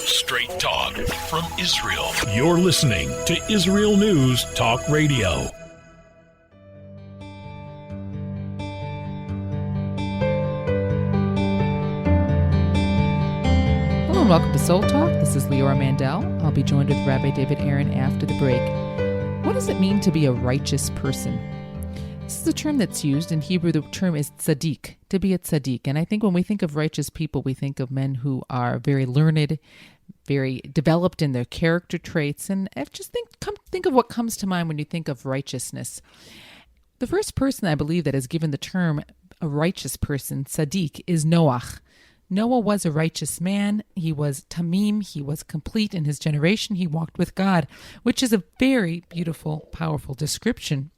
Straight talk from Israel. You're listening to Israel News Talk Radio. Hello and welcome to Soul Talk. This is Leora Mandel. I'll be joined with Rabbi David Aaron after the break. What does it mean to be a righteous person? This is a term that's used. In Hebrew, the term is tzaddik, to be a tzaddik. And I think when we think of righteous people, we think of men who are very learned, very developed in their character traits. And just think of what comes to mind when you think of righteousness. The first person I believe that is given the term a righteous person, tzaddik, is Noach. Noah was a righteous man. He was tamim. He was complete in his generation. He walked with God, which is a very beautiful, powerful description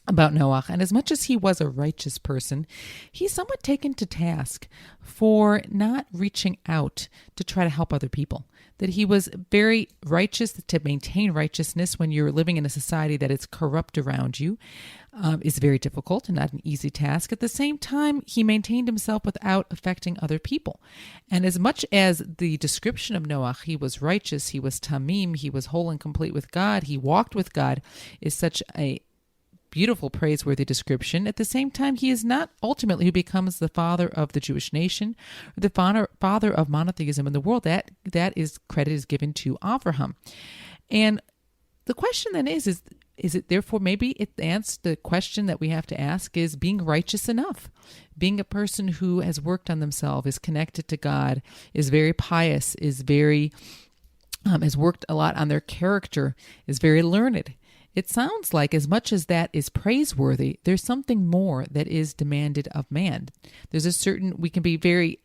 about Noach. And as much as he was a righteous person, he's somewhat taken to task for not reaching out to try to help other people. That he was very righteous. To maintain righteousness when you're living in a society that is corrupt around you is very difficult and not an easy task. At the same time, he maintained himself without affecting other people. And as much as the description of Noach, he was righteous, he was tamim, he was whole and complete with God, he walked with God, is such a beautiful, praiseworthy description. At the same time, he is not ultimately who becomes the father of the Jewish nation, or the father of monotheism in the world. That credit is given to Avraham. And the question then is it therefore, maybe it answers the question that we have to ask is being righteous enough? Being a person who has worked on themselves, is connected to God, is very pious, is very, has worked a lot on their character, is very learned. It sounds like as much as that is praiseworthy, there's something more that is demanded of man. There's a certain, we can be very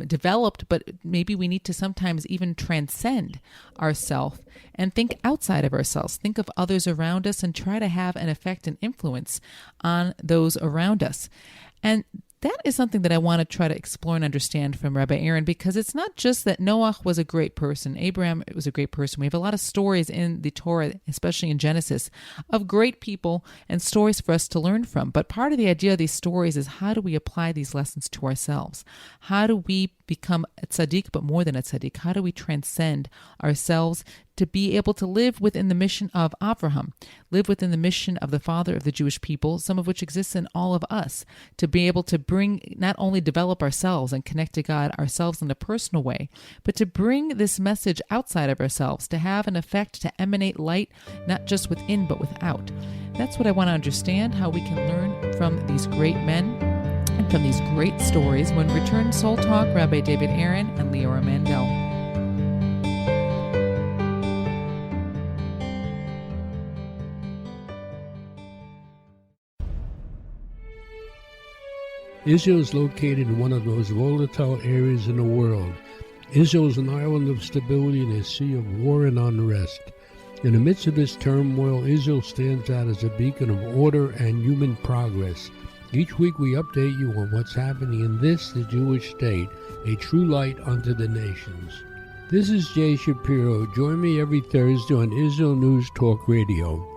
developed, but maybe we need to sometimes even transcend ourselves and think outside of ourselves, think of others around us and try to have an effect and influence on those around us. And that is something that I want to try to explore and understand from Rabbi Aaron, because it's not just that Noach was a great person. Abraham was a great person. We have a lot of stories in the Torah, especially in Genesis, of great people and stories for us to learn from. But part of the idea of these stories is how do we apply these lessons to ourselves? How do we become a tzaddik, but more than a tzaddik? How do we transcend ourselves to be able to live within the mission of Avraham, live within the mission of the father of the Jewish people, some of which exists in all of us, to be able to bring, not only develop ourselves and connect to God ourselves in a personal way, but to bring this message outside of ourselves, to have an effect, to emanate light, not just within, but without. That's what I want to understand, how we can learn from these great men and from these great stories. When we return to Soul Talk, Rabbi David Aaron and Leora Mandel. Israel is located in one of the most volatile areas in the world. Israel is an island of stability in a sea of war and unrest. In the midst of this turmoil, Israel stands out as a beacon of order and human progress. Each week we update you on what's happening in this, the Jewish state, a true light unto the nations. This is Jay Shapiro. Join me every Thursday on Israel News Talk Radio.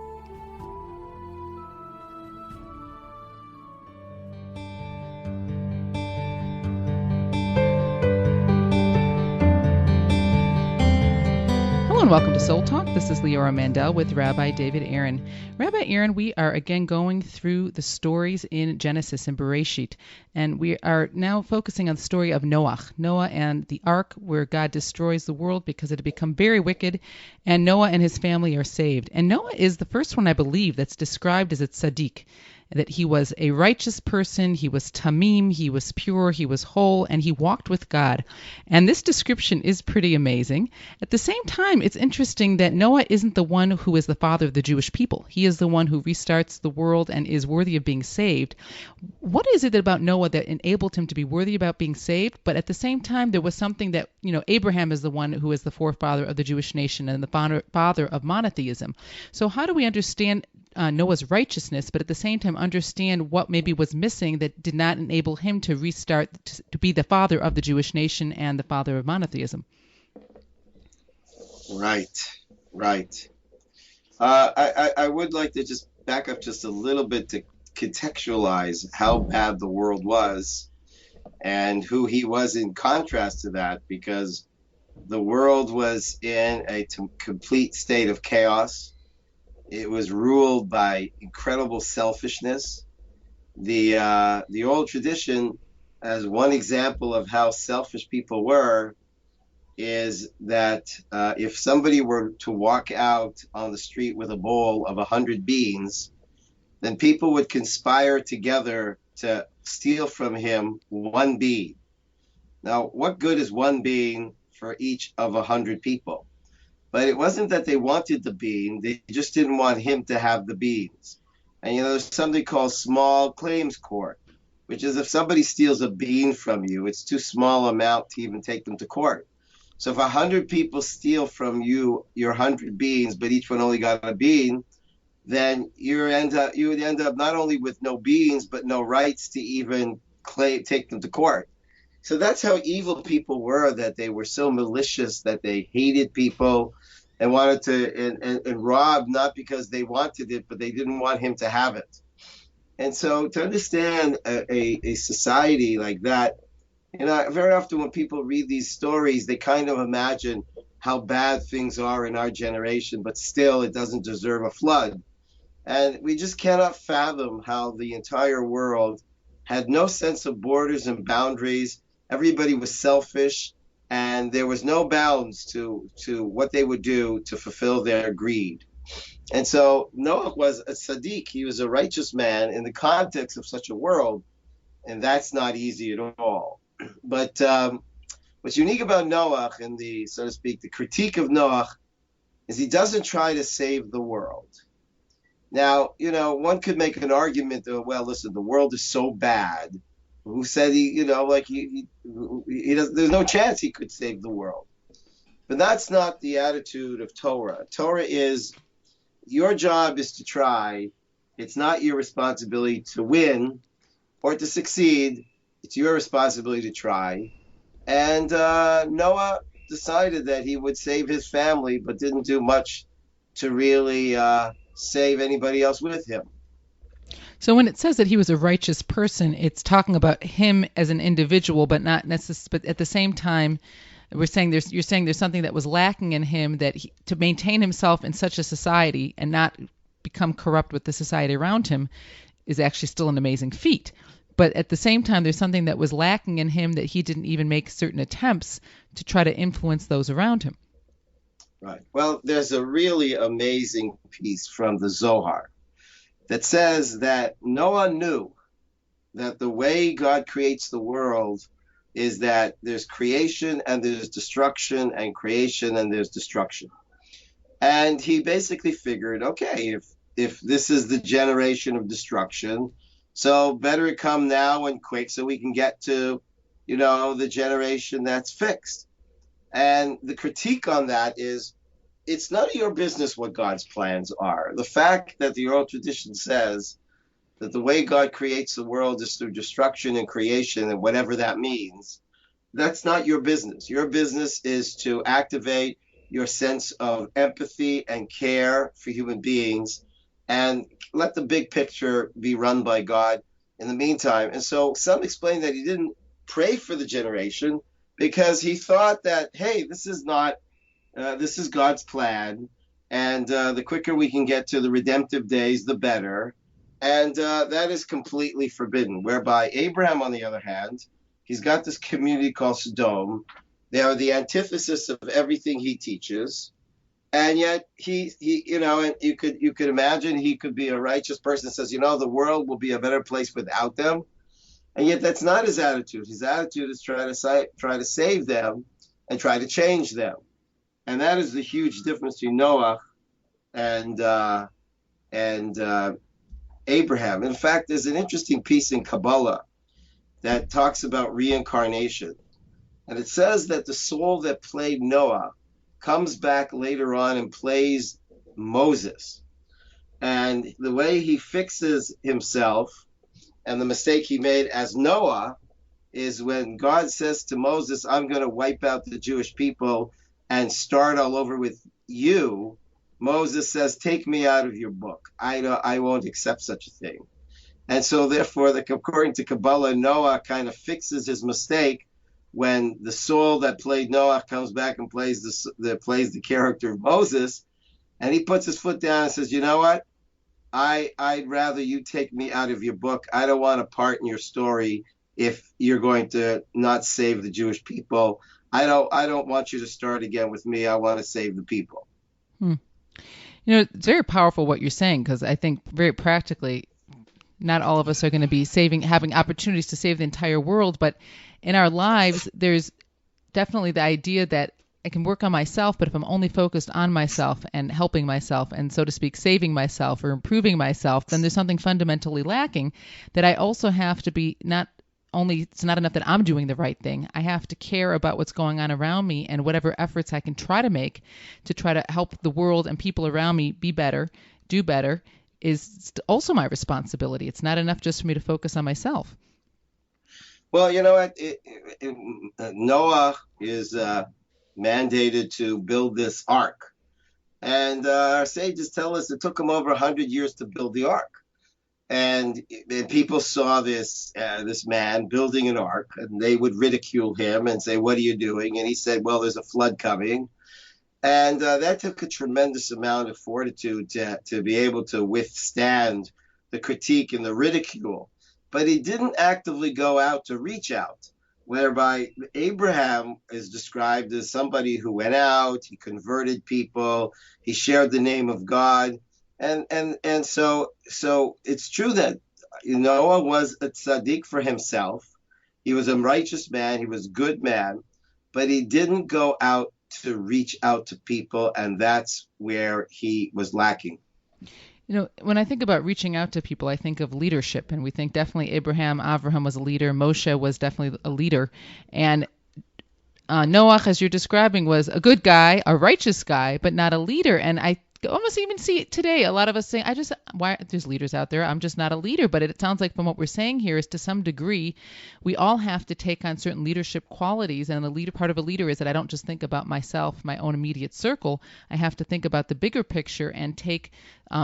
Hello and welcome to Soul Talk. This is Leora Mandel with Rabbi David Aaron. Rabbi Aaron, we are again going through the stories in Genesis and Bereshit, and we are now focusing on the story of Noah and the ark, where God destroys the world because it had become very wicked, and Noah and his family are saved. And Noah is the first one, I believe, that's described as a tzaddik, that he was a righteous person, he was tamim, he was pure, he was whole, and he walked with God. And this description is pretty amazing. At the same time, it's interesting that Noah isn't the one who is the father of the Jewish people. He is the one who restarts the world and is worthy of being saved. What is it about Noah that enabled him to be worthy about being saved? But at the same time, there was something that, Abraham is the one who is the forefather of the Jewish nation and the father of monotheism. So how do we understand Noah's righteousness, but at the same time understand what maybe was missing that did not enable him to restart, to be the father of the Jewish nation and the father of monotheism? Right. I would like to just back up just a little bit to contextualize how bad the world was and who he was in contrast to that, because The world was in a complete state of chaos. It was ruled by incredible selfishness. The old tradition, as one example of how selfish people were, is that if somebody were to walk out on the street with a bowl of 100 beans, then people would conspire together to steal from him one bean. Now, what good is one bean for each of 100 people? But it wasn't that they wanted the bean, they just didn't want him to have the beans. And there's something called small claims court, which is if somebody steals a bean from you, it's too small amount to even take them to court. So if 100 people steal from you your 100 beans, but each one only got a bean, then you would end up not only with no beans, but no rights to even take them to court. So that's how evil people were, that they were so malicious that they hated people and wanted to and rob, not because they wanted it, but they didn't want him to have it. And so to understand a society like that, very often when people read these stories, they kind of imagine how bad things are in our generation, but still it doesn't deserve a flood. And we just cannot fathom how the entire world had no sense of borders and boundaries. Everybody was selfish, and there was no bounds to what they would do to fulfill their greed. And so Noah was a tzaddik. He was a righteous man in the context of such a world, and that's not easy at all. But what's unique about Noach and so to speak, the critique of Noach is he doesn't try to save the world. Now, one could make an argument that, well, listen, the world is so bad. Who said he does, there's no chance he could save the world. But that's not the attitude of Torah. Torah is, your job is to try. It's not your responsibility to win or to succeed. It's your responsibility to try. And Noah decided that he would save his family, but didn't do much to really save anybody else with him. So when it says that he was a righteous person, it's talking about him as an individual, but not necessarily. But at the same time, you're saying there's something that was lacking in him, that to maintain himself in such a society and not become corrupt with the society around him is actually still an amazing feat. But at the same time, there's something that was lacking in him, that he didn't even make certain attempts to try to influence those around him. Right. Well, there's a really amazing piece from the Zohar that says that Noah knew that the way God creates the world is that there's creation and there's destruction, and creation and there's destruction. And he basically figured, okay, if this is the generation of destruction, so better it come now and quick so we can get to, the generation that's fixed. And the critique on that is, it's none of your business what God's plans are. The fact that the oral tradition says that the way God creates the world is through destruction and creation, and whatever that means, that's not your business. Your business is to activate your sense of empathy and care for human beings, and let the big picture be run by God in the meantime. And so some explain that he didn't pray for the generation because he thought that, hey, this is God's plan, and the quicker we can get to the redemptive days, the better. And that is completely forbidden. Whereby Abraham, on the other hand, he's got this community called Sodom. They are the antithesis of everything he teaches. And yet he and you could imagine he could be a righteous person that says, the world will be a better place without them. And yet that's not his attitude. His attitude is try to save them and try to change them. And that is the huge difference between Noah and Abraham. In fact, there's an interesting piece in Kabbalah that talks about reincarnation. And it says that the soul that played Noah comes back later on and plays Moses. And the way he fixes himself and the mistake he made as Noah is when God says to Moses, I'm going to wipe out the Jewish people and start all over with you. Moses says, take me out of your book. I won't accept such a thing. And so therefore, according to Kabbalah, Noah kind of fixes his mistake when the soul that played Noah comes back and plays the character of Moses, and he puts his foot down and says, you know what? I'd rather you take me out of your book. I don't want a part in your story if you're going to not save the Jewish people. I don't want you to start again with me. I want to save the people. It's very powerful what you're saying, because I think very practically, not all of us are going to be having opportunities to save the entire world, but in our lives, there's definitely the idea that I can work on myself, but if I'm only focused on myself and helping myself and, so to speak, saving myself or improving myself, then there's something fundamentally lacking, that I also have to be it's not enough that I'm doing the right thing. I have to care about what's going on around me, and whatever efforts I can try to make to try to help the world and people around me be better, do better, is also my responsibility. It's not enough just for me to focus on myself. Well, you know what? Noah is mandated to build this ark. And our sages tell us it took him over 100 years to build the ark. And people saw this man building an ark, and they would ridicule him and say, what are you doing? And he said, well, there's a flood coming. And that took a tremendous amount of fortitude to be able to withstand the critique and the ridicule. But he didn't actively go out to reach out, whereby Abraham is described as somebody who went out, he converted people, he shared the name of God. And so it's true that Noah was a tzaddik for himself. He was a righteous man. He was a good man, but he didn't go out to reach out to people, and that's where he was lacking. When I think about reaching out to people, I think of leadership, and we think definitely Avraham was a leader. Moshe was definitely a leader, and Noach, as you're describing, was a good guy, a righteous guy, but not a leader. And I almost even see it today. A lot of us saying, there's leaders out there. I'm just not a leader. But it sounds like from what we're saying here is, to some degree, we all have to take on certain leadership qualities. And the part of a leader is that I don't just think about myself, my own immediate circle. I have to think about the bigger picture and take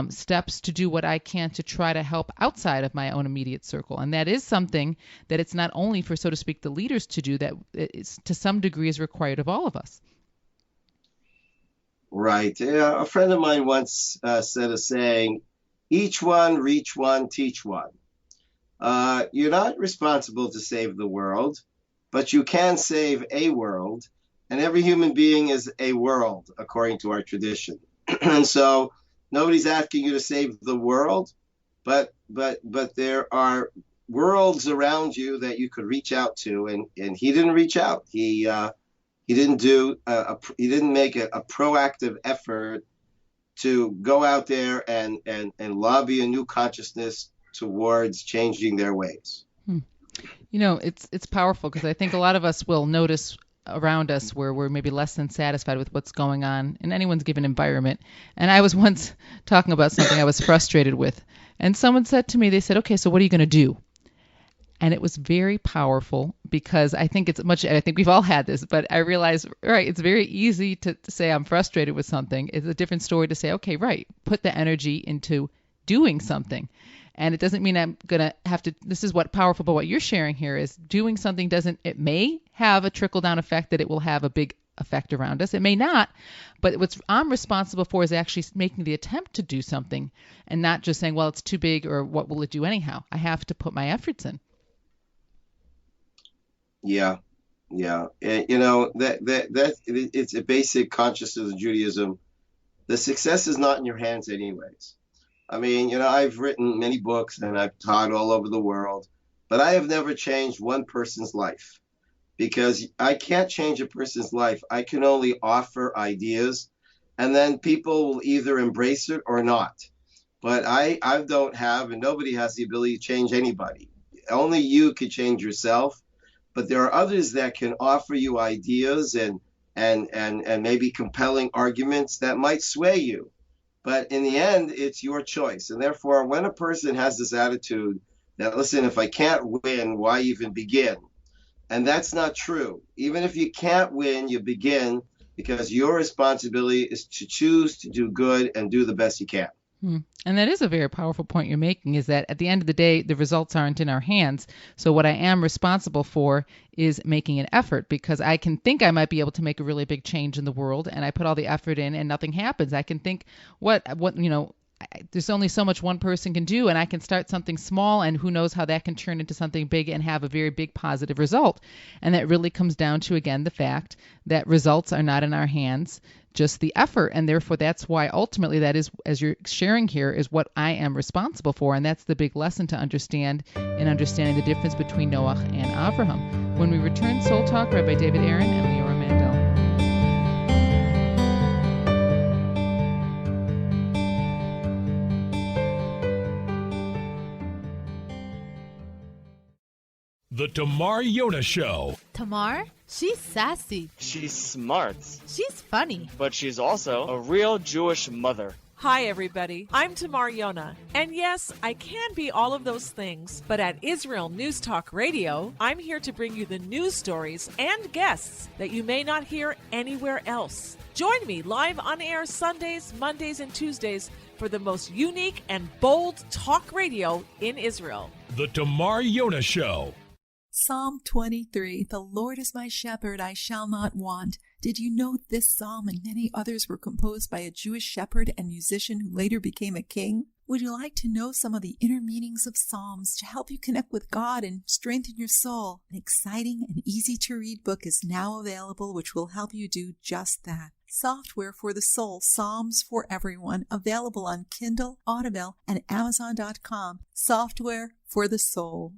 steps to do what I can to try to help outside of my own immediate circle. And that is something that it's not only for, so to speak, the leaders to do, that it's, to some degree, is required of all of us. Right. A friend of mine once said a saying, each one, reach one, teach one. You're not responsible to save the world, but you can save a world, and every human being is a world, according to our tradition. And so nobody's asking you to save the world, but there are worlds around you that you could reach out to, and he didn't reach out. He didn't make a proactive effort to go out there and lobby a new consciousness towards changing their ways. It's powerful, because I think a lot of us will notice around us where we're maybe less than satisfied with what's going on in anyone's given environment. And I was once talking about something I was frustrated with, and someone said to me, they said, okay, so what are you going to do? And it was very powerful, because I think I think we've all had this, but I realized, right, it's very easy to say I'm frustrated with something. It's a different story to say, okay, right, put the energy into doing something. And it doesn't mean I'm going to have to, this is what powerful about what you're sharing here is, doing something it may have a trickle down effect, that it will have a big effect around us. It may not, but what I'm responsible for is actually making the attempt to do something, and not just saying, well, it's too big, or what will it do anyhow? I have to put my efforts in. Yeah. And, that it's a basic consciousness of Judaism. The success is not in your hands anyways. I mean, I've written many books and I've taught all over the world, but I have never changed one person's life, because I can't change a person's life. I can only offer ideas, and then people will either embrace it or not. But I don't have, and nobody has the ability to change anybody. Only you can change yourself. But there are others that can offer you ideas and maybe compelling arguments that might sway you. But in the end, it's your choice. And therefore, when a person has this attitude that, listen, if I can't win, why even begin? And that's not true. Even if you can't win, you begin, because your responsibility is to choose to do good and do the best you can. And that is a very powerful point you're making, is that at the end of the day, the results aren't in our hands. So what I am responsible for is making an effort, because I can think I might be able to make a really big change in the world, and I put all the effort in and nothing happens. I can think, there's only so much one person can do, and I can start something small, and who knows how that can turn into something big and have a very big positive result. And that really comes down to, again, the fact that results are not in our hands, just the effort. And therefore, that's why ultimately that is, as you're sharing here, is what I am responsible for. And that's the big lesson to understand in understanding the difference between Noach and Avraham. When we return, Soul Talk, Rabbi David Aaron and Leora Mandel. The Tamar Yona Show. Tamar? She's sassy. She's smart. She's funny. But she's also a real Jewish mother. Hi, everybody. I'm Tamar Yona. And yes, I can be all of those things. But at Israel News Talk Radio, I'm here to bring you the news stories and guests that you may not hear anywhere else. Join me live on air Sundays, Mondays, and Tuesdays for the most unique and bold talk radio in Israel. The Tamar Yona Show. Psalm 23, the Lord is my shepherd, I shall not want. Did you know this psalm and many others were composed by a Jewish shepherd and musician who later became a king? Would you like to know some of the inner meanings of psalms to help you connect with God and strengthen your soul? An exciting and easy-to-read book is now available which will help you do just that. Software for the Soul, Psalms for Everyone, available on Kindle, Audible, and Amazon.com. Software for the Soul.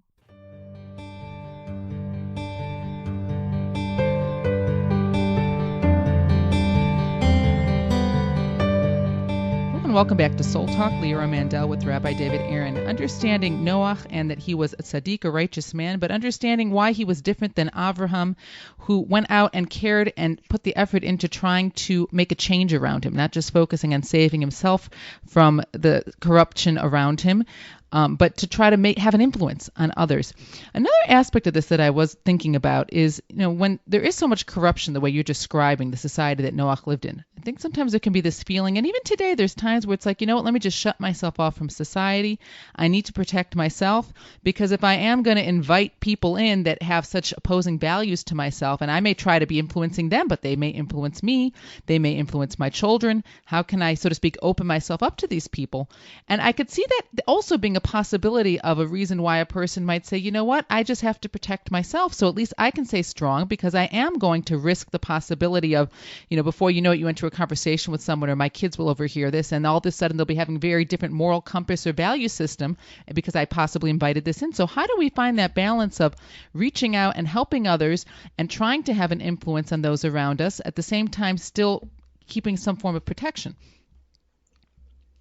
Welcome back to Soul Talk. Leora Mandel with Rabbi David Aaron. Understanding Noach and that he was a tzaddik, a righteous man, but understanding why he was different than Avraham, who went out and cared and put the effort into trying to make a change around him, not just focusing on saving himself from the corruption around him, but to try to have an influence on others. Another aspect of this that I was thinking about is, when there is so much corruption, the way you're describing the society that Noach lived in, I think sometimes there can be this feeling, and even today there's times where it's like, let me just shut myself off from society. I need to protect myself, because if I am going to invite people in that have such opposing values to myself, and I may try to be influencing them, but they may influence me, they may influence my children, how can I, so to speak, open myself up to these people? And I could see that also being a possibility of a reason why a person might say, you know what, I just have to protect myself, so at least I can stay strong, because I am going to risk the possibility of, before you know it, you enter a conversation with someone, or my kids will overhear this, and all of a sudden they'll be having a very different moral compass or value system because I possibly invited this in. So how do we find that balance of reaching out and helping others and trying to have an influence on those around us, at the same time still keeping some form of protection?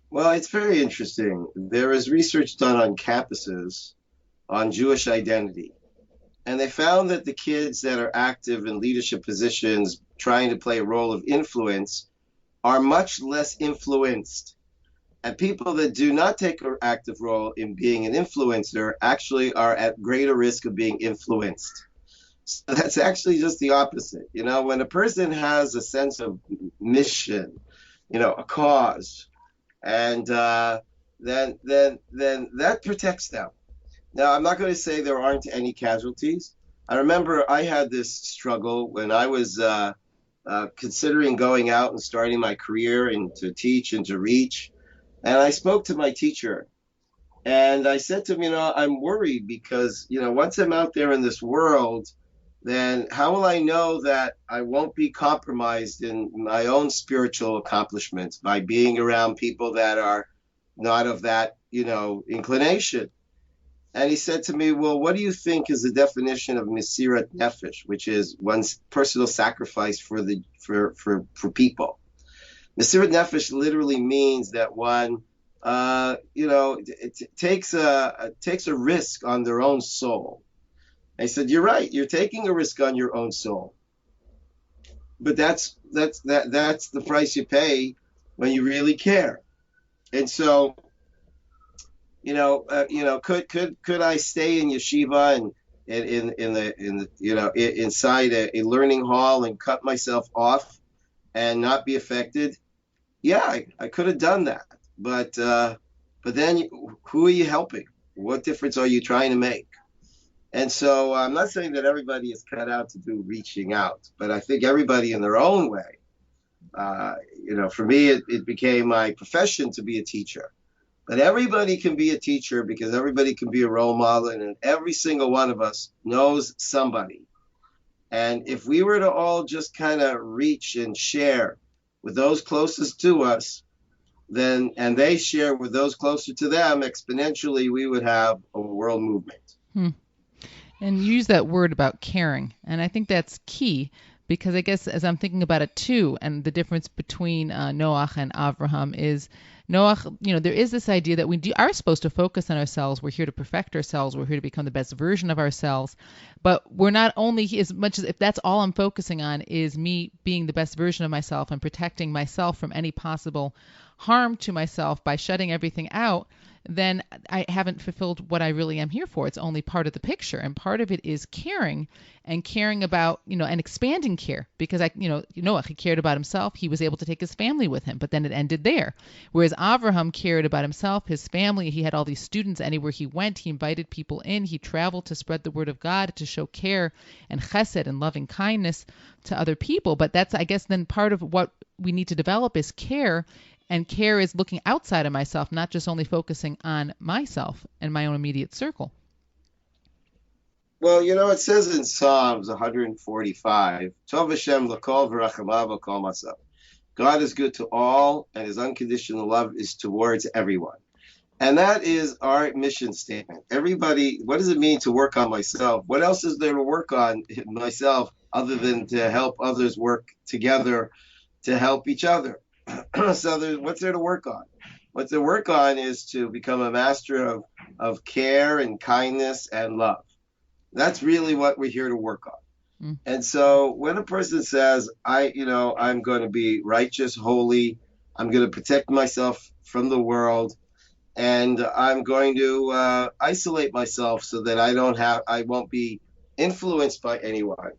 Well, it's very interesting. There is research done on campuses on Jewish identity. And they found that the kids that are active in leadership positions, trying to play a role of influence, are much less influenced. And people that do not take an active role in being an influencer actually are at greater risk of being influenced. So that's actually just the opposite. When a person has a sense of mission, a cause, and then that protects them. Now, I'm not going to say there aren't any casualties. I remember I had this struggle when I was considering going out and starting my career and to teach and to reach. And I spoke to my teacher, and I said to him, I'm worried because, once I'm out there in this world, then how will I know that I won't be compromised in my own spiritual accomplishments by being around people that are not of that, inclination? And he said to me, well, what do you think is the definition of Mesirat Nefesh, which is one's personal sacrifice for people? Mesirat Nefesh literally means that one, it takes a risk on their own soul. I said, you're right. You're taking a risk on your own soul, but that's the price you pay when you really care. And so, could I stay in yeshiva and inside a learning hall and cut myself off and not be affected? Yeah, I could have done that. but then who are you helping? What difference are you trying to make? And so I'm not saying that everybody is cut out to do reaching out, but I think everybody in their own way. For me, it became my profession to be a teacher. But everybody can be a teacher because everybody can be a role model, and every single one of us knows somebody. And if we were to all just kind of reach and share with those closest to us, and they share with those closer to them, exponentially, we would have a world movement. And you use that word about caring, and I think that's key, because I guess as I'm thinking about it too, and the difference between Noach and Avraham is Noach, there is this idea that we are supposed to focus on ourselves. We're here to perfect ourselves. We're here to become the best version of ourselves. But we're not only, as much as if that's all I'm focusing on is me being the best version of myself and protecting myself from any possible harm to myself by shutting everything out, then I haven't fulfilled what I really am here for. It's only part of the picture. And part of it is caring, and caring about, and expanding care, because Noach, he cared about himself. He was able to take his family with him, but then it ended there. Whereas Avraham cared about himself, his family. He had all these students. Anywhere he went, he invited people in. He traveled to spread the word of God, to show care and chesed and loving kindness to other people. But that's, I guess, then part of what we need to develop is care. And care is looking outside of myself, not just only focusing on myself and my own immediate circle. Well, it says in Psalms 145, Tov Hashem l'kol v'rachamav l'kol masav. God is good to all, and his unconditional love is towards everyone. And that is our mission statement. Everybody, what does it mean to work on myself? What else is there to work on myself other than to help others work together to help each other? So what's there to work on? What to work on is to become a master of care and kindness and love. That's really what we're here to work on. And so when a person says, I'm going to be righteous, holy, I'm going to protect myself from the world, and I'm going to isolate myself so that I won't be influenced by anyone,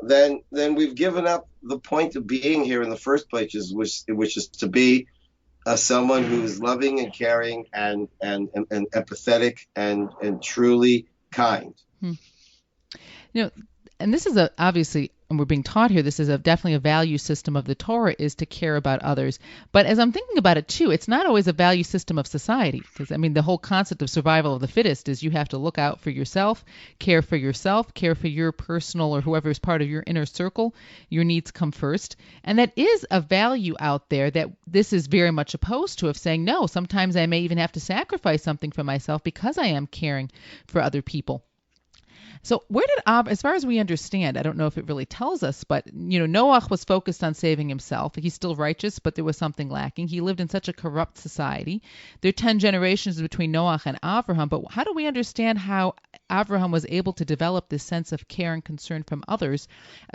then we've given up the point of being here in the first place, which is to be someone who is loving and caring and empathetic and truly kind. And this is obviously, and we're being taught here, this is definitely a value system of the Torah, is to care about others. But as I'm thinking about it too, it's not always a value system of society. Because the whole concept of survival of the fittest is you have to look out for yourself, care for your personal or whoever is part of your inner circle. Your needs come first. And that is a value out there that this is very much opposed to, of saying, no, sometimes I may even have to sacrifice something for myself because I am caring for other people. So where did as far as we understand, I don't know if it really tells us, but Noach was focused on saving himself. He's still righteous, but there was something lacking. He lived in such a corrupt society. There are 10 generations between Noach and Avraham, but how do we understand how Avraham was able to develop this sense of care and concern from others,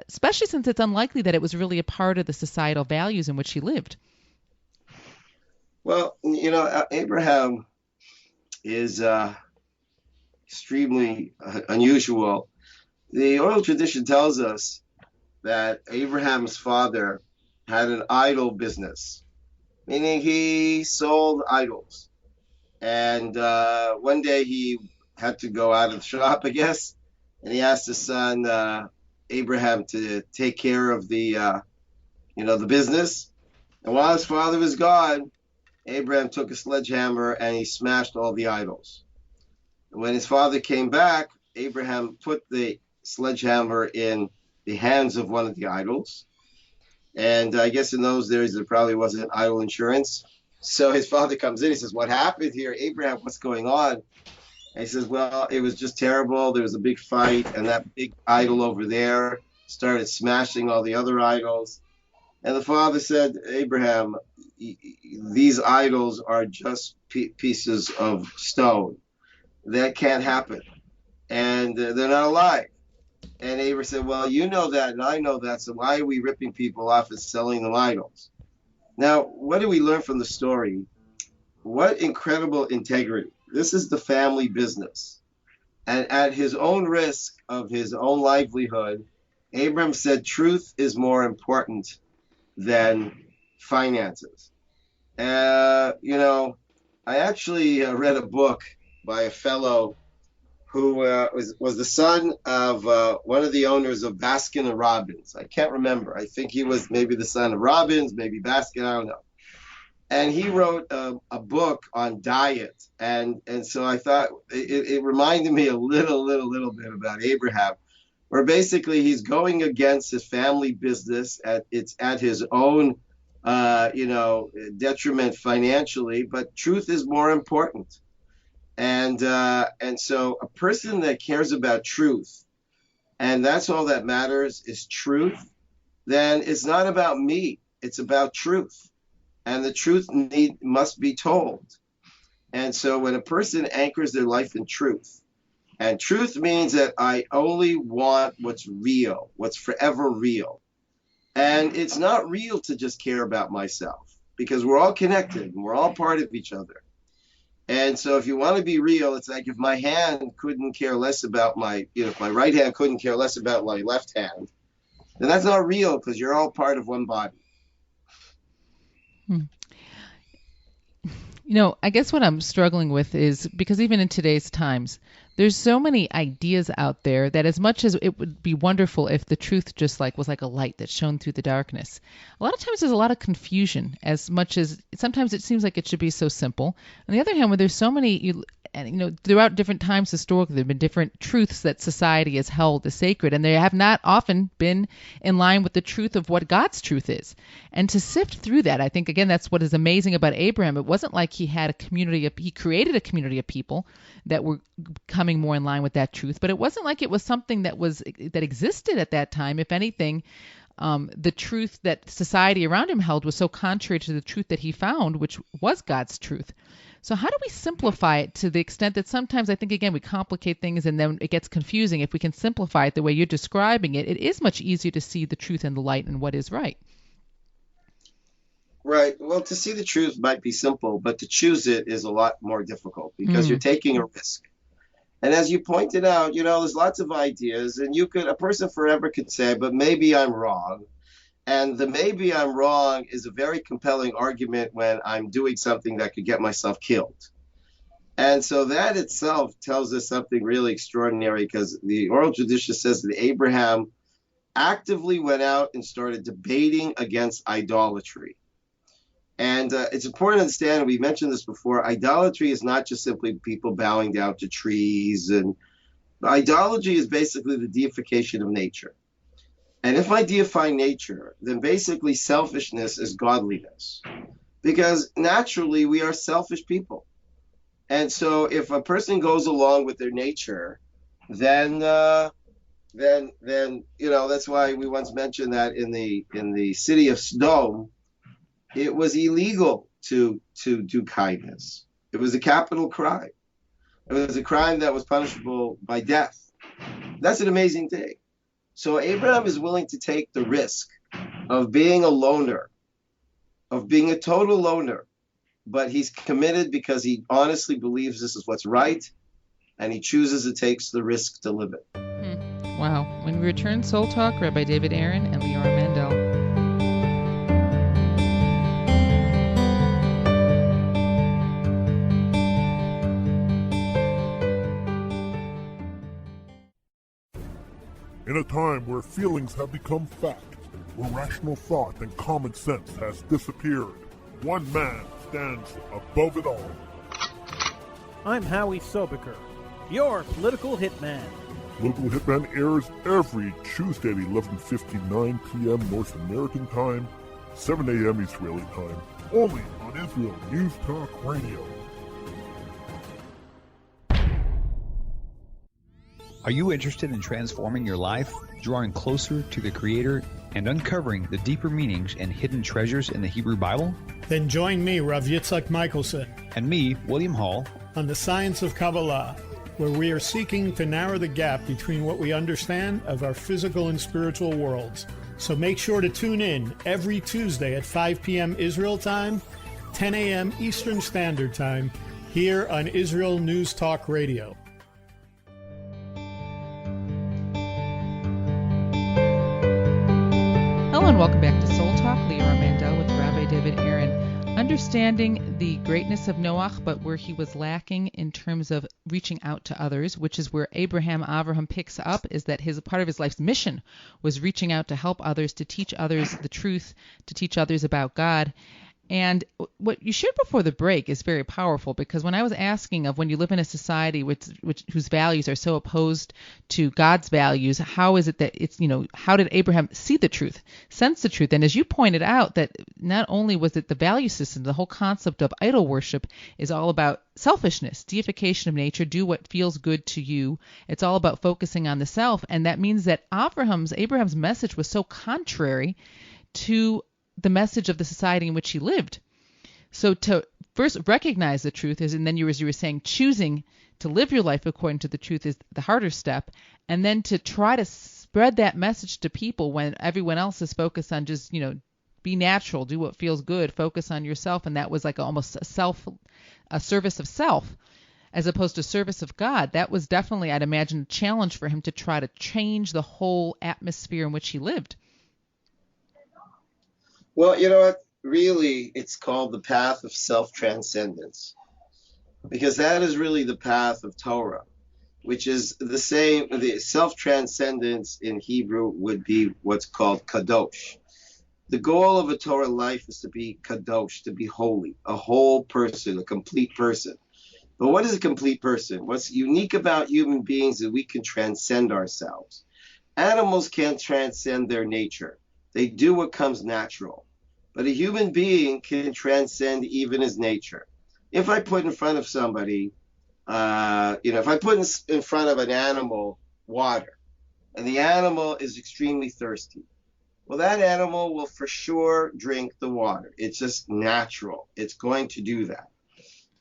especially since it's unlikely that it was really a part of the societal values in which he lived? Well, Abraham is extremely unusual. The oral tradition tells us that Abraham's father had an idol business, meaning he sold idols. And one day he had to go out of the shop, I guess, and he asked his son Abraham to take care of the business. And while his father was gone, Abraham took a sledgehammer and he smashed all the idols. When his father came back, Abraham put the sledgehammer in the hands of one of the idols. And I guess in those days, there probably wasn't idol insurance. So his father comes in, he says, "What happened here? Abraham, what's going on?" And he says, "Well, it was just terrible. There was a big fight, and that big idol over there started smashing all the other idols." And the father said, "Abraham, these idols are just pieces of stone. That can't happen. And they're not alive." And Abraham said, "Well, you know that, and I know that, so why are we ripping people off and selling them idols?" Now, what do we learn from the story? What incredible integrity. This is the family business. And at his own risk of his own livelihood, Abraham said truth is more important than finances. I actually read a book by a fellow who was the son of one of the owners of Baskin and Robbins. I can't remember. I think he was maybe the son of Robbins, maybe Baskin. I don't know. And he wrote a book on diet, and so I thought it reminded me a little bit about Abraham, where basically he's going against his family business. It's at his own detriment financially, but truth is more important. And so a person that cares about truth, and that's all that matters is truth, then it's not about me, it's about truth. And the truth must be told. And so when a person anchors their life in truth, and truth means that I only want what's real, what's forever real. And it's not real to just care about myself, because we're all connected and we're all part of each other. And so if you want to be real, it's like if my hand couldn't care less about if my right hand couldn't care less about my left hand, then that's not real, because you're all part of one body. I guess what I'm struggling with is because even in today's times, there's so many ideas out there that as much as it would be wonderful if the truth just was like a light that shone through the darkness, a lot of times there's a lot of confusion, as much as sometimes it seems like it should be so simple. On the other hand, when there's so many, throughout different times historically, there have been different truths that society has held as sacred, and they have not often been in line with the truth of what God's truth is. And to sift through that, I think, again, that's what is amazing about Abraham. It wasn't like he had he created a community of people that were coming more in line with that truth, but it wasn't like it was something that existed at that time. If anything, the truth that society around him held was so contrary to the truth that he found, which was God's truth. So how do we simplify it to the extent that sometimes I think, again, we complicate things and then it gets confusing? If we can simplify it the way you're describing it, it is much easier to see the truth and the light and what is right. Right. Well, to see the truth might be simple, but to choose it is a lot more difficult, because you're taking a risk. And as you pointed out, there's lots of ideas, and a person forever could say, but maybe I'm wrong. And the maybe I'm wrong is a very compelling argument when I'm doing something that could get myself killed. And so that itself tells us something really extraordinary, because the oral tradition says that Abraham actively went out and started debating against idolatry. And it's important to understand, and we mentioned this before, idolatry is not just simply people bowing down to trees. And idolatry is basically the deification of nature. And if I deify nature, then basically selfishness is godliness, because naturally we are selfish people. And so if a person goes along with their nature, then that's why we once mentioned that in the city of Sodom, it was illegal to do kindness. It was a capital crime. It was a crime that was punishable by death. That's an amazing thing. So Abraham is willing to take the risk of being a loner, of being a total loner, but he's committed because he honestly believes this is what's right, and he chooses to take the risk to live it. Wow. When we return, Soul Talk, Rabbi David Aaron and Leora Mandel. In a time where feelings have become fact, where rational thought and common sense has disappeared, one man stands above it all. I'm Howie Sobiker, your political hitman. Political Hitman airs every Tuesday at 11:59 p.m. North American time, 7 a.m. Israeli time, only on Israel News Talk Radio. Are you interested in transforming your life, drawing closer to the Creator, and uncovering the deeper meanings and hidden treasures in the Hebrew Bible? Then join me, Rav Yitzhak Michelson, and me, William Hall, on the Science of Kabbalah, where we are seeking to narrow the gap between what we understand of our physical and spiritual worlds. So make sure to tune in every Tuesday at 5 p.m. Israel time, 10 a.m. Eastern Standard Time, here on Israel News Talk Radio. Hello and welcome back to Soul Talk. Leora Mandel with Rabbi David Aaron. On understanding the greatness of Noach, but where he was lacking in terms of reaching out to others, which is where Avraham picks up, is that his part of his life's mission was reaching out to help others, to teach others the truth, to teach others about God. And what you shared before the break is very powerful, because when I was asking of when you live in a society whose values are so opposed to God's values, how is it that it's, how did Abraham see the truth, sense the truth? And as you pointed out, that not only was it the value system, the whole concept of idol worship is all about selfishness, deification of nature, do what feels good to you. It's all about focusing on the self. And that means that Abraham's message was so contrary to the message of the society in which he lived. So to first recognize the truth is, and then as you were saying, choosing to live your life according to the truth is the harder step. And then to try to spread that message to people when everyone else is focused on just, be natural, do what feels good, focus on yourself. And that was like almost a service of self as opposed to service of God. That was definitely, I'd imagine, a challenge for him to try to change the whole atmosphere in which he lived. Well, you know what? Really, it's called the path of self-transcendence, because that is really the path of Torah, which is the same. The self-transcendence in Hebrew would be what's called kadosh. The goal of a Torah life is to be kadosh, to be holy, a whole person, a complete person. But what is a complete person? What's unique about human beings is we can transcend ourselves. Animals can't transcend their nature. They do what comes natural. But a human being can transcend even his nature. If I put in front of somebody, if I put in front of an animal water, and the animal is extremely thirsty, well, that animal will for sure drink the water. It's just natural. It's going to do that.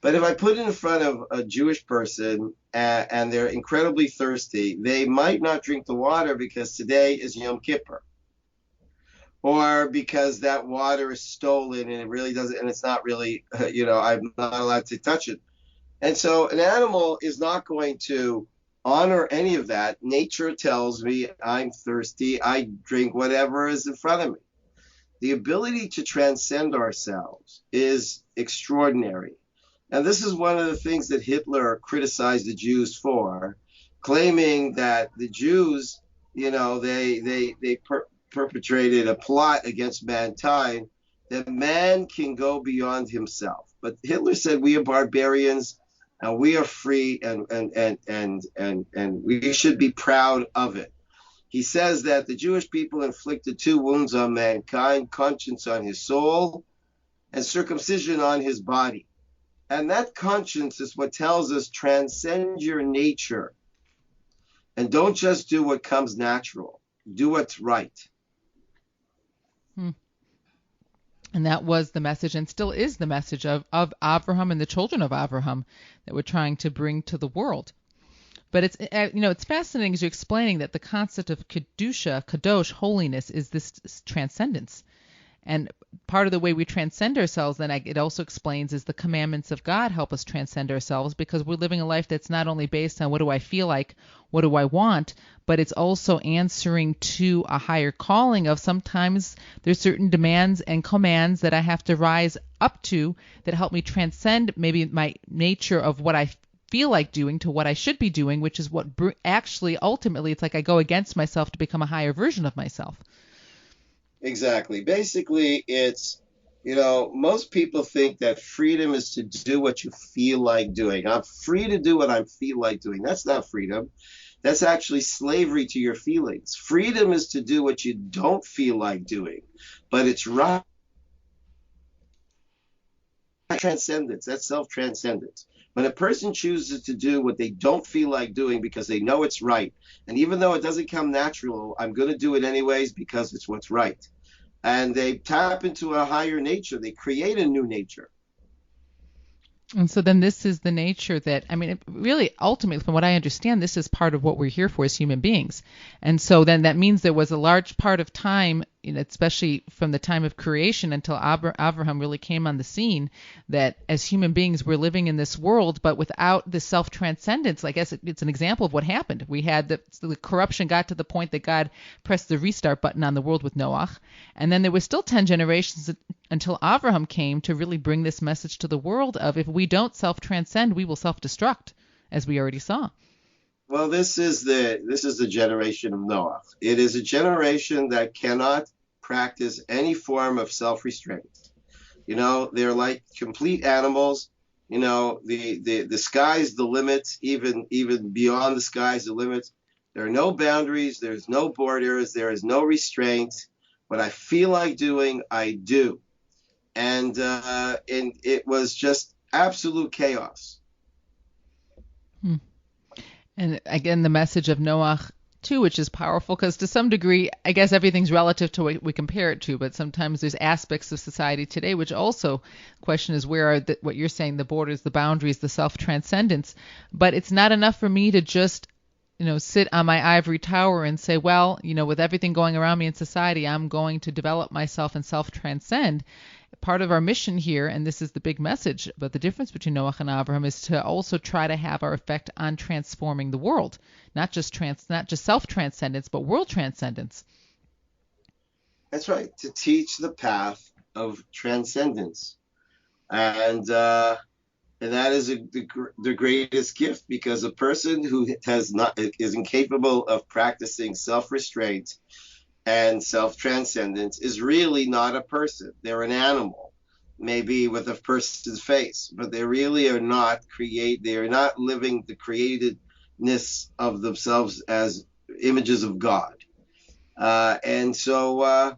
But if I put it in front of a Jewish person and they're incredibly thirsty, they might not drink the water because today is Yom Kippur. Or because that water is stolen and it really doesn't, and it's not really, I'm not allowed to touch it. And so an animal is not going to honor any of that. Nature tells me I'm thirsty, I drink whatever is in front of me. The ability to transcend ourselves is extraordinary. And this is one of the things that Hitler criticized the Jews for, claiming that the Jews, they perpetrated a plot against mankind, that man can go beyond himself. But Hitler said we are barbarians and we are free and we should be proud of it. He says that the Jewish people inflicted 2 wounds on mankind, conscience on his soul and circumcision on his body. And that conscience is what tells us transcend your nature and don't just do what comes natural. Do what's right. And that was the message, and still is the message of Avraham and the children of Avraham that we're trying to bring to the world. But it's fascinating as you're explaining that the concept of kedusha, kadosh, holiness, is this transcendence. And part of the way we transcend ourselves, then it also explains, is the commandments of God help us transcend ourselves, because we're living a life that's not only based on what do I feel like, what do I want, but it's also answering to a higher calling of sometimes there's certain demands and commands that I have to rise up to that help me transcend maybe my nature of what I feel like doing to what I should be doing, which is what actually ultimately it's like I go against myself to become a higher version of myself. Exactly. Basically, it's, most people think that freedom is to do what you feel like doing. I'm free to do what I feel like doing. That's not freedom. That's actually slavery to your feelings. Freedom is to do what you don't feel like doing, but it's right. Transcendence, that's self-transcendence. When a person chooses to do what they don't feel like doing because they know it's right, and even though it doesn't come natural, I'm going to do it anyways because it's what's right. And they tap into a higher nature. They create a new nature. And so then this is the nature that, really, ultimately, from what I understand, this is part of what we're here for as human beings. And so then that means there was a large part of time, especially from the time of creation until Avraham really came on the scene, that as human beings we're living in this world, but without the self-transcendence. I guess it's an example of what happened. We had the corruption got to the point that God pressed the restart button on the world with Noach, and then there was still 10 generations until Avraham came to really bring this message to the world of, if we don't self-transcend, we will self-destruct, as we already saw. Well, this is the generation of Noah. It is a generation that cannot practice any form of self-restraint. They're like complete animals. The sky's the limit, even beyond the sky's the limit. There are no boundaries, there's no borders, there is no restraint. What I feel like doing, I do. And it was just absolute chaos. And again, the message of Noach, too, which is powerful, because to some degree, I guess everything's relative to what we compare it to, but sometimes there's aspects of society today which also question is, where are what you're saying, the borders, the boundaries, the self-transcendence. But it's not enough for me to just sit on my ivory tower and say, well, with everything going around me in society, I'm going to develop myself and self-transcend. Part of our mission here, and this is the big message, but the difference between Noach and Avraham is to also try to have our effect on transforming the world, not just self-transcendence, but world transcendence. That's right, to teach the path of transcendence, and that is the greatest gift, because a person who is incapable of practicing self-restraint and self-transcendence is really not a person. They're an animal, maybe with a person's face, but they really are not they are not living the createdness of themselves as images of God. And so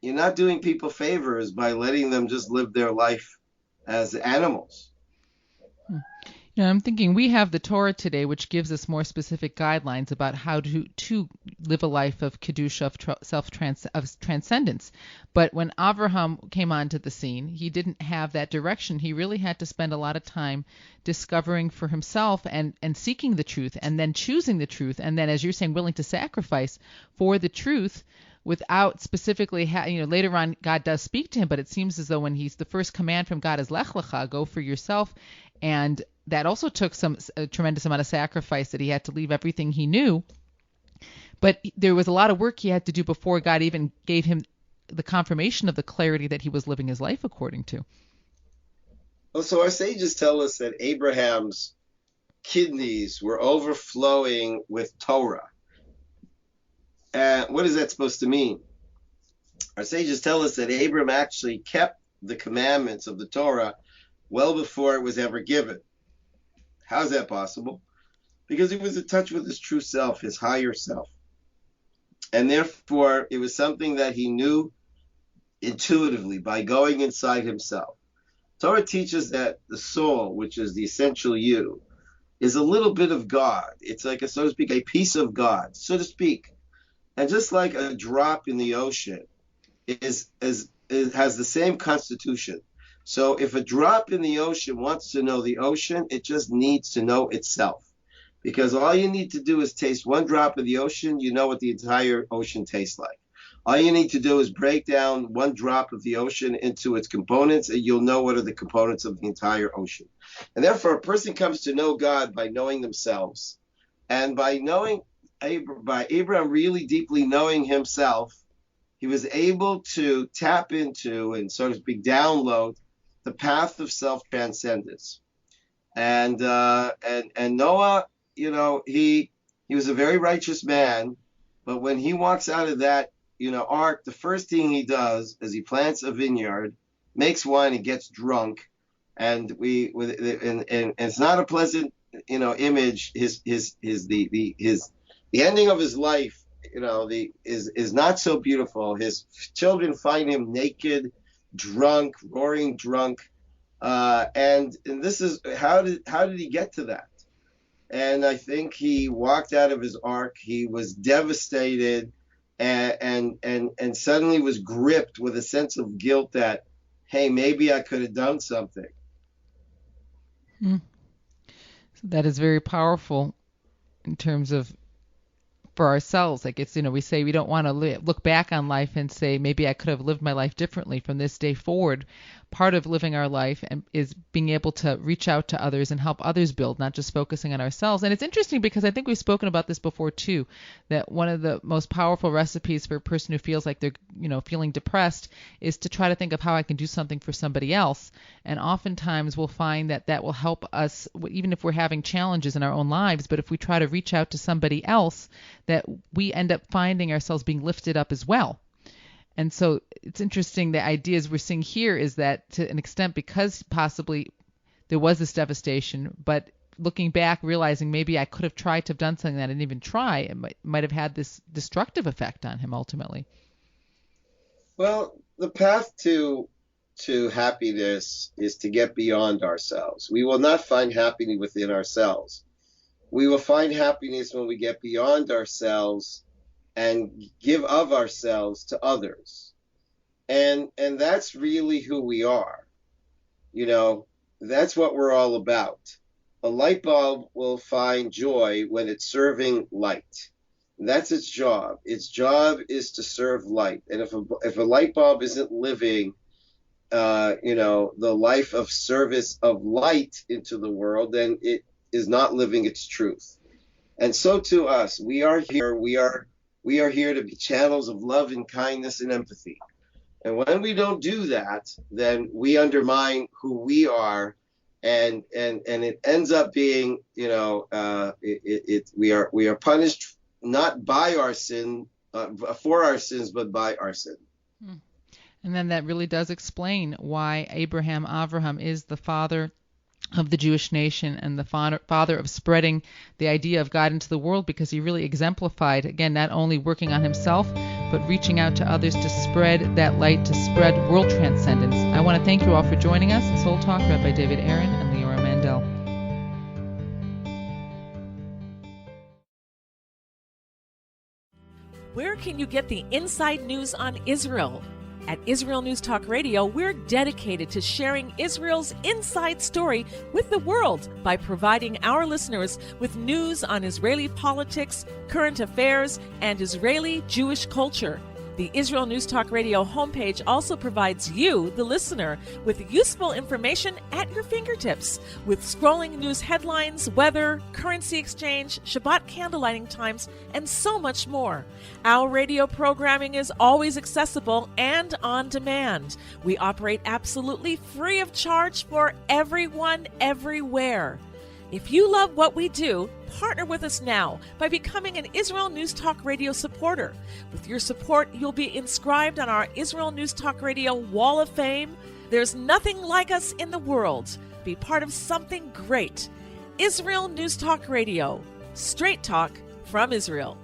you're not doing people favors by letting them just live their life as animals. I'm thinking we have the Torah today, which gives us more specific guidelines about how to live a life of kedusha, of transcendence. But when Avraham came onto the scene, he didn't have that direction. He really had to spend a lot of time discovering for himself and seeking the truth, and then choosing the truth, and then, as you're saying, willing to sacrifice for the truth. Without specifically, later on, God does speak to him, but it seems as though when the first command from God is Lech Lecha, go for yourself, and that also took a tremendous amount of sacrifice, that he had to leave everything he knew. But there was a lot of work he had to do before God even gave him the confirmation of the clarity that he was living his life according to. Well, so our sages tell us that Abraham's kidneys were overflowing with Torah. What is that supposed to mean? Our sages tell us that Abraham actually kept the commandments of the Torah well before it was ever given. How is that possible? Because he was in touch with his true self, his higher self. And therefore, it was something that he knew intuitively by going inside himself. Torah teaches that the soul, which is the essential you, is a little bit of God. It's like, so to speak, a piece of God, so to speak. And just like a drop in the ocean has the same constitution. So if a drop in the ocean wants to know the ocean, it just needs to know itself. Because all you need to do is taste one drop of the ocean, you know what the entire ocean tastes like. All you need to do is break down one drop of the ocean into its components, and you'll know what are the components of the entire ocean. And therefore, a person comes to know God by knowing themselves. And by Abraham really deeply knowing himself, he was able to tap into and, so to speak, download the path of self-transcendence. And Noah, he was a very righteous man, but when he walks out of that, ark, the first thing he does is he plants a vineyard, makes wine, and gets drunk. And it's not a pleasant, image. The ending of his life, is not so beautiful. His children find him naked, drunk, roaring drunk, and this is how did he get to that? And I think he walked out of his ark. He was devastated, and suddenly was gripped with a sense of guilt that, hey, maybe I could have done something. So that is very powerful in terms of, for ourselves. Like it's, we say we don't want to look back on life and say, maybe I could have lived my life differently from this day forward. Part of living our life is being able to reach out to others and help others build, not just focusing on ourselves. And it's interesting because I think we've spoken about this before too, that one of the most powerful recipes for a person who feels like they're, feeling depressed is to try to think of how I can do something for somebody else. And oftentimes we'll find that will help us, even if we're having challenges in our own lives, but if we try to reach out to somebody else, that we end up finding ourselves being lifted up as well. And so it's interesting, the ideas we're seeing here is that to an extent, because possibly there was this devastation, but looking back, realizing maybe I could have tried to have done something that I didn't even try, it might have had this destructive effect on him ultimately. Well, the path to happiness is to get beyond ourselves. We will not find happiness within ourselves. We will find happiness when we get beyond ourselves and give of ourselves to others. And that's really who we are. That's what we're all about. A light bulb will find joy when it's serving light. That's its job. Its job is to serve light. And if a light bulb isn't living, the life of service of light into the world, then it is not living its truth. And so to us, we are here to be channels of love and kindness and empathy. And when we don't do that, then we undermine who we are, and it ends up being, we are punished not by our sin, for our sins, but by our sin. And then that really does explain why Avraham is the father of the Jewish nation and the father of spreading the idea of God into the world, because he really exemplified, again, not only working on himself, but reaching out to others to spread that light, to spread world transcendence. I want to thank you all for joining us. Soul Talk, Rabbi David Aaron and Leora Mandel. Where can you get the inside news on Israel? At Israel News Talk Radio, we're dedicated to sharing Israel's inside story with the world by providing our listeners with news on Israeli politics, current affairs, and Israeli Jewish culture. The Israel News Talk Radio homepage also provides you, the listener, with useful information at your fingertips, with scrolling news headlines, weather, currency exchange, Shabbat candlelighting times, and so much more. Our radio programming is always accessible and on demand. We operate absolutely free of charge for everyone, everywhere. If you love what we do, partner with us now by becoming an Israel News Talk Radio supporter. With your support, you'll be inscribed on our Israel News Talk Radio Wall of Fame. There's nothing like us in the world. Be part of something great. Israel News Talk Radio. Straight talk from Israel.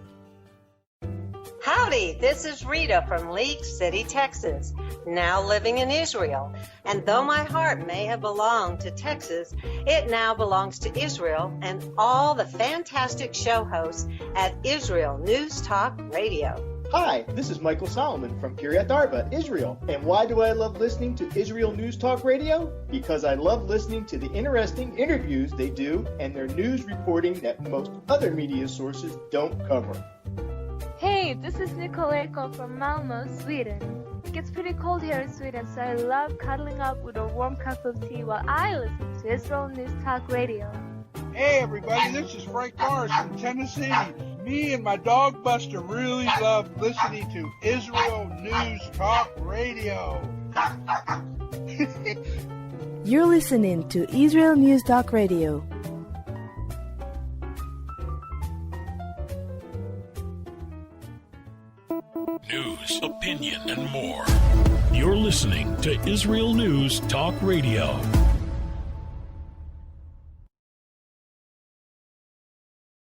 Howdy, this is Rita from League City, Texas, now living in Israel. And though my heart may have belonged to Texas, it now belongs to Israel and all the fantastic show hosts at Israel News Talk Radio. Hi, this is Michael Solomon from Kiryat Arba, Israel. And why do I love listening to Israel News Talk Radio? Because I love listening to the interesting interviews they do and their news reporting that most other media sources don't cover. Hey, this is Nicoleko from Malmö, Sweden. It gets pretty cold here in Sweden, so I love cuddling up with a warm cup of tea while I listen to Israel News Talk Radio. Hey everybody, this is Frank Morris from Tennessee. Me and my dog Buster really love listening to Israel News Talk Radio. You're listening to Israel News Talk Radio. News, opinion, and more. You're listening to Israel News Talk Radio.